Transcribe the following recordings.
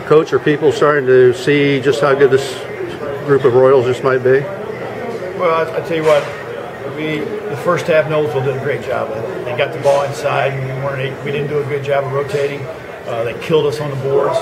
Coach, are people starting to see just how good this group of Royals just might be? Well, I tell you what, the first half, Noblesville did a great job. They got the ball inside, and we didn't do a good job of rotating. They killed us on the boards,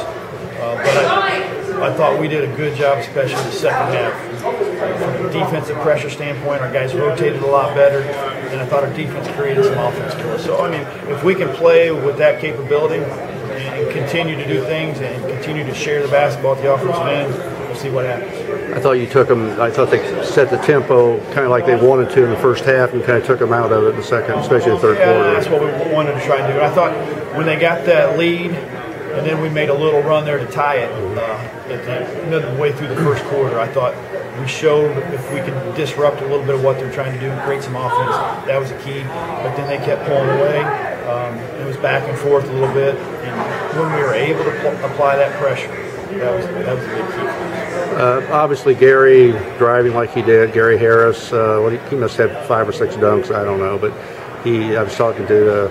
but I thought we did a good job, especially in the second half. From a defensive pressure standpoint, our guys rotated a lot better, and I thought our defense created some offense for us. So, I mean, if we can play with that capability and continue to do things and continue to share the basketball at the offensive end, we'll see what happens. I thought you took them. I thought they set the tempo kind of like they wanted to in the first half, and kind of took them out of it in the second, especially the third quarter. That's what we wanted to try and do. And I thought when they got that lead, and then we made a little run there to tie it midway through the first quarter, I thought we showed if we could disrupt a little bit of what they're trying to do and create some offense, that was the key. But then they kept pulling away. It was back and forth a little bit, and when we were able to apply that pressure, that was a big key. Obviously, Gary driving like he did. Gary Harris, he must have 5 or 6 dunks. I don't know, but I was talking to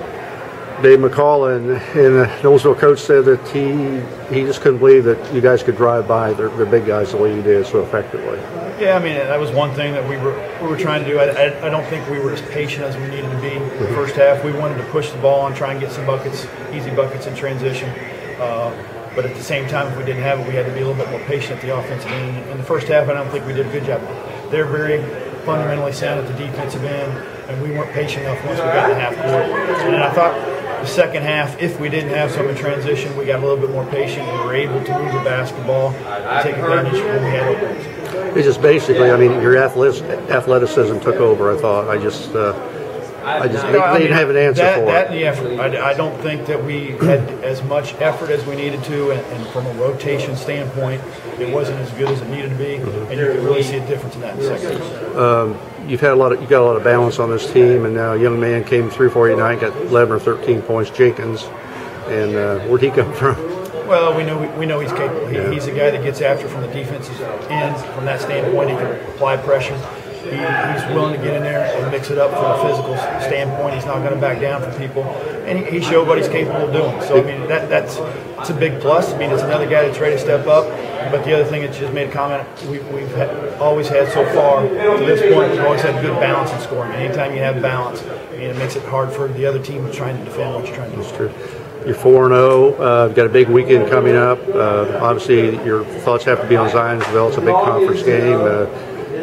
Dave McCall, and the Noblesville coach said that he just couldn't believe that you guys could drive by their big guys the way you did so effectively. Yeah, I mean, that was one thing that we were trying to do. I don't think we were as patient as we needed to be in the first half. We wanted to push the ball and try and get some buckets, easy buckets in transition. But at the same time, if we didn't have it, we had to be a little bit more patient at the offensive end. In the first half, I don't think we did a good job. They're very fundamentally sound at the defensive end, and we weren't patient enough once we got in the half court. And I thought the second half, if we didn't have some in transition, we got a little bit more patient and were able to move the basketball and take advantage when we had openings. It's just basically, I mean, your athleticism took over. I thought they didn't have an answer for that it. And the effort. I don't think that we had as much effort as we needed to, and from a rotation standpoint, it wasn't as good as it needed to be, and you can really see a difference in that in the second half. You've got a lot of balance on this team, and now a young man came through for you tonight, got 11 or 13 points, Jenkins, and where'd he come from? Well, we know he's capable. He's a guy that gets after from the defensive end. From that standpoint, he can apply pressure. He's willing to get in there and mix it up from a physical standpoint. He's not going to back down from people, and he showed what he's capable of doing. So I mean, that's a big plus. I mean, it's another guy that's ready to step up. But the other thing that you just made a comment, we've always had so far to this point, we've always had good balance in scoring. Anytime you have balance, I mean, it makes it hard for the other team trying to defend what you're trying to do. That's true. You're 4-0. You've got a big weekend coming up. Obviously, your thoughts have to be on Zionsville. It's a big conference game.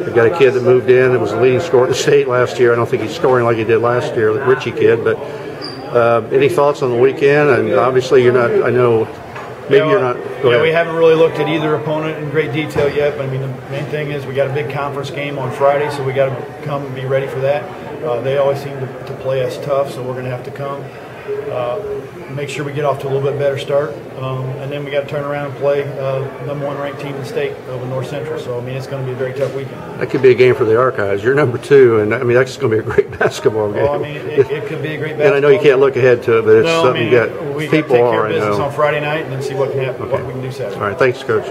We've got a kid that moved in that was the leading scorer in the state last year. I don't think he's scoring like he did last year, the Richie kid. But any thoughts on the weekend? And obviously, you're not. I know. Maybe you're not. We haven't really looked at either opponent in great detail yet. But I mean, the main thing is we got a big conference game on Friday, so we got to come and be ready for that. They always seem to play us tough, so we're going to have to come. Make sure we get off to a little bit better start, and then we got to turn around and play #1 ranked team in the state over North Central. So I mean, it's going to be a very tough weekend. That could be a game for the archives. You're #2, and I mean that's going to be a great basketball game. Well, I mean, it could be a great basketball. And I know you can't look ahead to it, but it's something we you got. We people got to take care are. of business I know. on Friday night and then see what can happen, what we can do Saturday. All right, thanks, Coach.